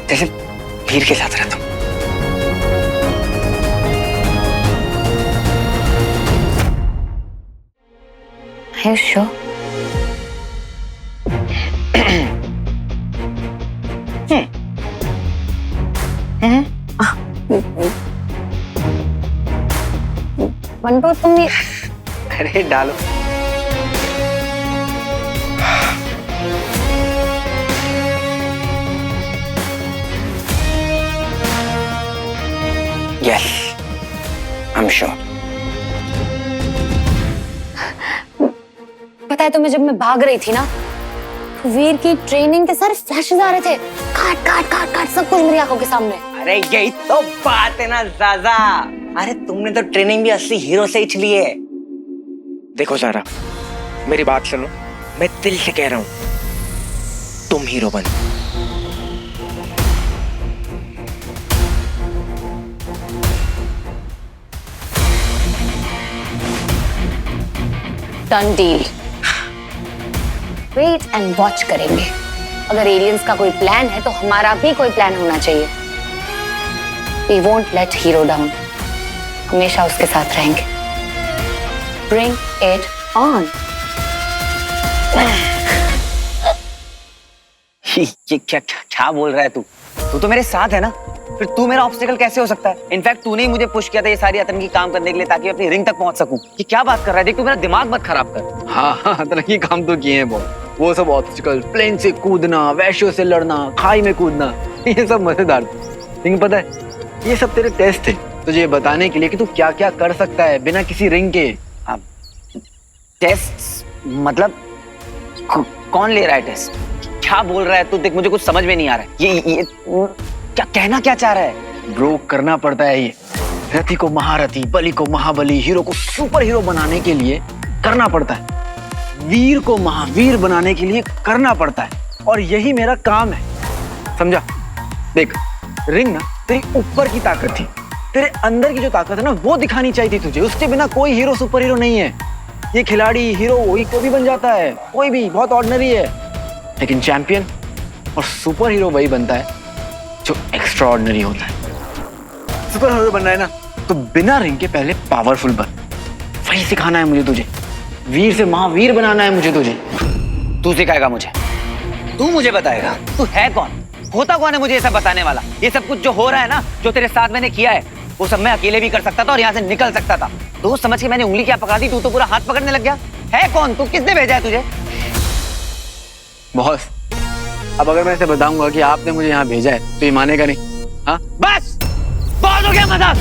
जैसे वीर के साथ रहता हूं। Are you sure? बंटू, तुम ये अरे डालो। Yes, I'm sure. है तुम्हें, जब मैं भाग रही थी ना, वीर की ट्रेनिंग के सारे फ्लैशेस आ रहे थे, काट काट काट काट सब कुछ मेरी आंखों के सामने। अरे यही तो बात है ना ज़ाज़ा, अरे तुमने तो ट्रेनिंग भी असली हीरो से ही चली है। देखो ज़ारा, मेरी बात सुनो, मैं दिल से कह रहा हूँ, तुम हीरो बनो। Done deal. Wait and watch करेंगे। अगर एलियंस का कोई प्लान है तो हमारा भी कोई प्लान होना चाहिए। We won't let hero down, हमेशा उसके साथ रहेंगे। Bring it on। ये क्या बोल रहा है तू? तू तो मेरे साथ है ना, फिर तू मेरा ऑब्स्टेकल कैसे हो सकता है? इनफैक्ट तूने ही मुझे पुश किया था ये सारी आतंकी काम करने के लिए, ताकि अपनी रिंग तक पहुंच सकूं। ये क्या बात कर रहा है? देख, तू मेरा दिमाग मत खराब कर। हाँ आतंकी काम तो किए हैं बहुत, वो सब ऑब्स्टिकल, प्लेन से कूदना, वैश्यों से लड़ना, खाई में कूदना, ये सब मजेदार थे। लेकिन पता है, ये सब तेरे टेस्ट थे तुझे बताने के लिए कि तू क्या क्या कर सकता है बिना किसी रिंग के। टेस्ट मतलब कौन ले रहा है टेस्ट? क्या बोल रहा है तू? देख, मुझे कुछ समझ में नहीं आ रहा है। ये क्या कहना क्या चाह रहा है? ब्रो, करना पड़ता है ये। रति को महारथी, बलि को महाबली, हीरो को सुपर हीरो बनाने के लिए करना पड़ता है। वीर को महावीर बनाने के लिए करना पड़ता है, और यही मेरा काम है, समझा? देख, रिंग ना तेरी ऊपर की ताकत थी, तेरे अंदर की जो ताकत है ना वो दिखानी चाहिए थी तुझे। उसके बिना कोई हीरो सुपर हीरो नहीं है। ये खिलाड़ी हीरो वही कोई भी बन जाता है, कोई भी बहुत ऑर्डिनरी है, लेकिन चैंपियन और सुपर हीरो वही बनता है जो एक्स्ट्रा ऑर्डिनरी होता है। सुपर हीरो बनना है ना तो बिना रिंग के पहले पावरफुल बन, वही सिखाना है मुझे तुझे। वीर से महावीर बनाना है मुझे तुझे। तू सिखाएगा मुझे? तू मुझे बताएगा? तू है कौन? होता कौन है मुझे ये सब बताने वाला? ये सब कुछ जो हो रहा है ना, जो तेरे साथ मैंने किया है, वो सब मैं अकेले भी कर सकता था और यहाँ से निकल सकता था। दोस्त समझ के मैंने उंगली क्या पकड़ा दी, तू तो पूरा हाथ पकड़ने लग गया। है कौन तू? किसने भेजा है तुझे? बॉस, अब अगर मैं इसे बताऊंगा कि आपने मुझे यहाँ भेजा है तो ये मानेगा नहीं। हाँ बस, बहुत हो गया मजाक।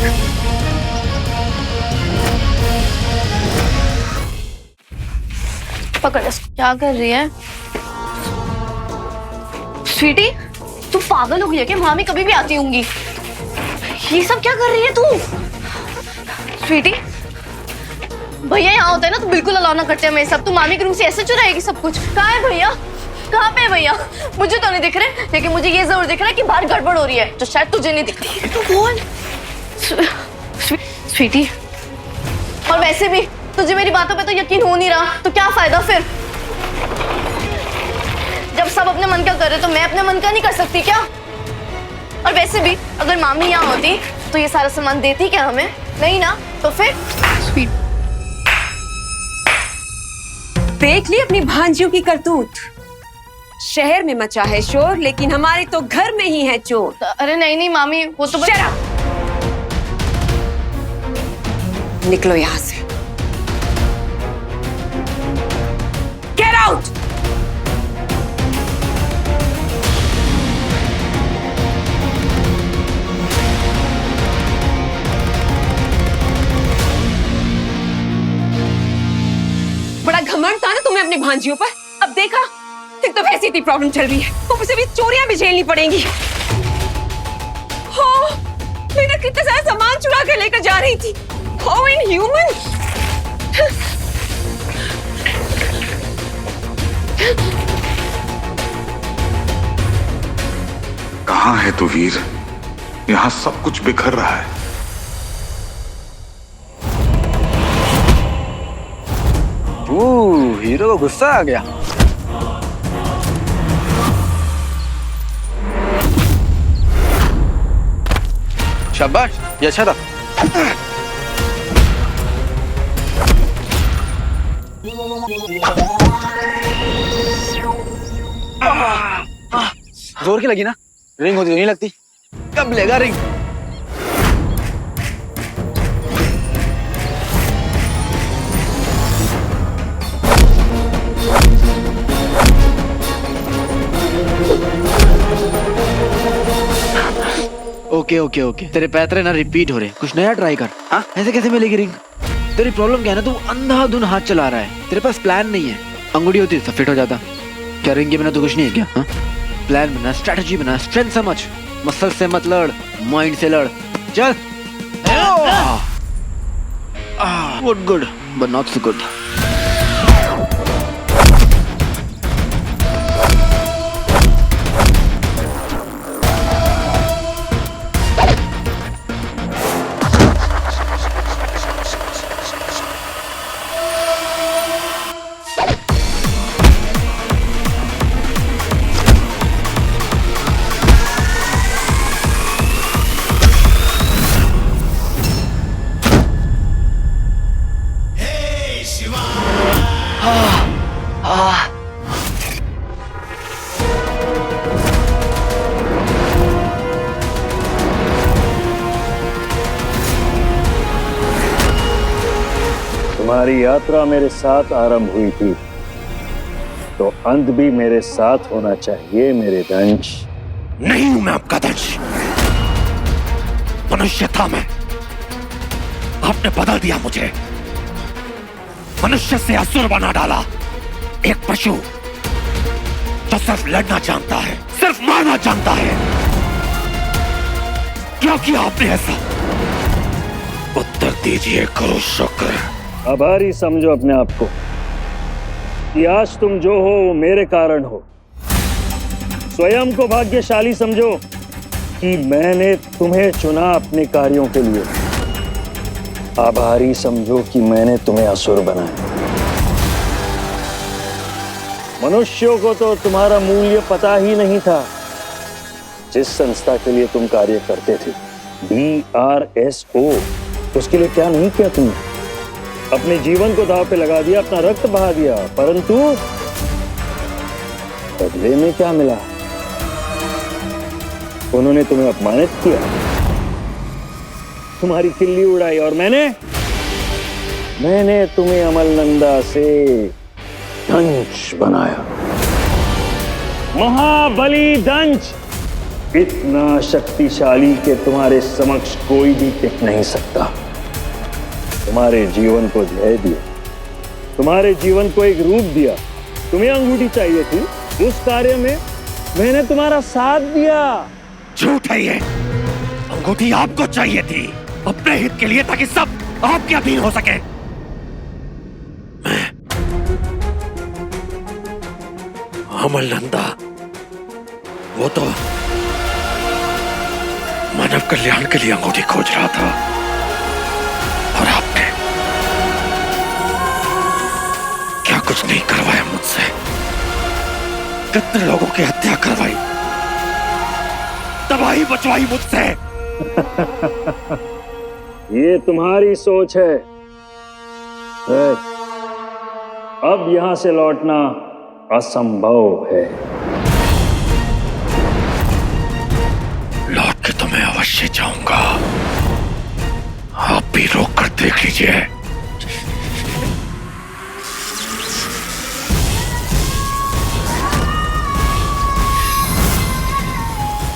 पकड़ इसको। क्या कर रही है स्वीटी? तू पागल हो गई है क्या? मामी कभी भी आती होंगी। ये सब क्या कर रही है तू? स्वीटी, भैया यहाँ होता है ना तो बिल्कुल अलाउ ना करते हमें सब। तू मामी के रूम से ऐसे चुराएगी सब कुछ? कहाँ है भैया? कहाँ पे है भैया? मुझे तो नहीं दिख रहे, लेकिन मुझे ये जरूर दिख रहा है कि बाहर गड़बड़ हो रही है, जो शायद तुझे नहीं दिख रही। तो बोल स्वीटी। और वैसे भी तुझे मेरी बातों पे तो यकीन हो नहीं रहा, तो क्या फायदा फिर? जब सब अपने मन का कर रहे तो मैं अपने मन का नहीं कर सकती क्या? और वैसे भी अगर मामी यहाँ होती तो ये सारा सामान देती क्या हमें? नहीं ना, तो फिर देख ली अपनी भांजियों की करतूत। शहर में मचा है शोर, लेकिन हमारे तो घर में ही है चोर। अरे नहीं नहीं मामी, वो तो निकलो यहाँ से। Get out. बड़ा घमंड था ना तुम्हें अपनी भांजियों पर। अब देखा, एक तो वैसी इतनी प्रॉब्लम चल रही है, ऊपर से भी चोरियां भी झेलनी पड़ेंगी। हाँ, मैंने कितने सारा सामान चुरा कर लेकर जा रही थी। How inhuman! कहाँ है तू वीर? यहाँ सब कुछ बिखर रहा है। हीरो को गुस्सा आ गया। शाबाश, ये अच्छा था। जोर की लगी ना? रिंग होती तो नहीं लगती। कब लेगा रिंग? ओके ओके ओके, तेरे पैतरे ना रिपीट हो रहे, कुछ नया ट्राई कर। हाँ, ऐसे कैसे मिलेगी रिंग? तेरी प्रॉब्लम क्या है ना, तू अंधाधुन हाथ चला रहा है, तेरे पास प्लान नहीं है। अंगूठी होती तो फिट हो जाता। क्या रिंग के बिना तो कुछ नहीं है क्या? हाँ, प्लान बना, स्ट्रेटजी बना, स्ट्रेंथ समझ, मसल से मत लड़, माइंड से लड़। चल। Good but not so good. तुम्हारी यात्रा मेरे साथ आरंभ हुई थी, तो अंत भी मेरे साथ होना चाहिए मेरे दंश। नहीं हूं मैं आपका दंश, मनुष्य था मैं। आपने बदल दिया मुझे, मनुष्य से असुर बना डाला। एक पशु जो सिर्फ लड़ना जानता है, सिर्फ मारना जानता है। क्यों किया आपने ऐसा? उत्तर दीजिए करो शुक्र। आभारी समझो अपने आप को कि आज तुम जो हो वो मेरे कारण हो। स्वयं को भाग्यशाली समझो कि मैंने तुम्हें चुना अपने कार्यों के लिए। आभारी समझो कि मैंने तुम्हें असुर बनाया। मनुष्यों को तो तुम्हारा मूल्य पता ही नहीं था। जिस संस्था के लिए तुम कार्य करते थे, BRSO, उसके लिए क्या नहीं किया तुमने? अपने जीवन को दांव पे लगा दिया, अपना रक्त बहा दिया, परंतु बदले में क्या मिला? उन्होंने तुम्हें अपमानित किया, तुम्हारी खिल्ली उड़ाई, और मैंने तुम्हें अमलनंदा से दंश बनाया। महाबली दंश, इतना शक्तिशाली कि तुम्हारे समक्ष कोई भी टिक नहीं सकता। तुम्हारे जीवन को ध्येय दिया, तुम्हारे जीवन को एक रूप दिया। तुम्हें अंगूठी चाहिए थी, उस कार्य में मैंने तुम्हारा साथ दिया। झूठ है ये, अंगूठी आपको चाहिए थी अपने हित के लिए, ताकि सब आपके अधीन हो सके। मैं अमलनंदा, वो तो मानव कल्याण के लिए अंगूठी खोज रहा था, और आपने क्या कुछ नहीं करवाया मुझसे। कितने लोगों की हत्या करवाई, तबाही बचवाई मुझसे। ये तुम्हारी सोच है। अब यहां से लौटना असंभव है। लौट के तो मैं अवश्य जाऊंगा, आप भी रोक कर देख लीजिए।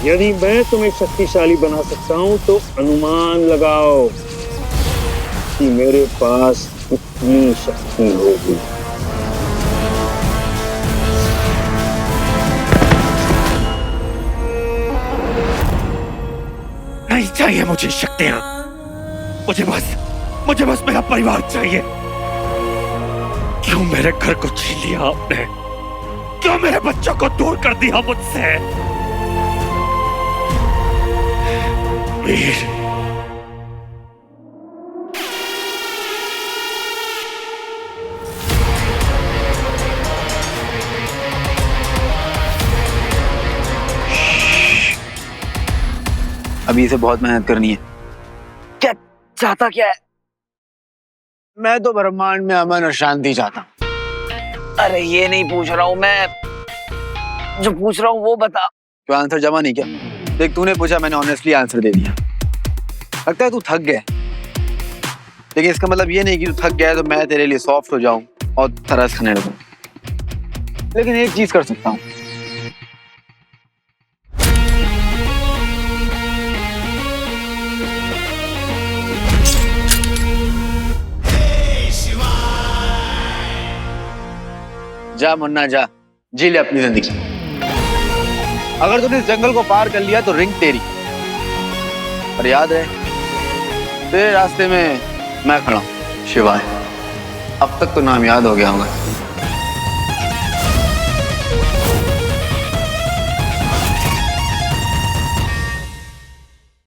यदि मैं तुम्हें शक्तिशाली बना सकता हूं तो अनुमान लगाओ कि मेरे पास कितनी शक्ति होगी। नहीं चाहिए मुझे शक्तियां, मुझे बस मेरा परिवार चाहिए। क्यों मेरे घर को छीन लिया आपने? क्यों मेरे बच्चों को दूर कर दिया मुझसे? वीर, अभी इसे बहुत मेहनत करनी है। क्या चाहता क्या है? मैं तो ब्रह्मांड में अमन और शांति चाहता हूँ। अरे ये नहीं पूछ रहा हूँ मैं, जो पूछ रहा हूँ वो बता। क्यों आंसर जमा नहीं क्या? देख, तूने पूछा, मैंने ऑनेस्टली आंसर दे दिया। लगता है तू थक गया, लेकिन इसका मतलब ये नहीं कि तू थक गया तो मैं तेरे लिए सॉफ्ट हो जाऊं और तरस खाने लगूं। लेकिन एक चीज कर सकता हूँ, जा मुन्ना जा, जी ले अपनी जिंदगी। अगर तूने इस जंगल को पार कर लिया तो रिंग तेरी। और याद है, तेरे रास्ते में मैं खड़ा हूं, शिवाय। अब तक तो नाम याद हो गया होगा।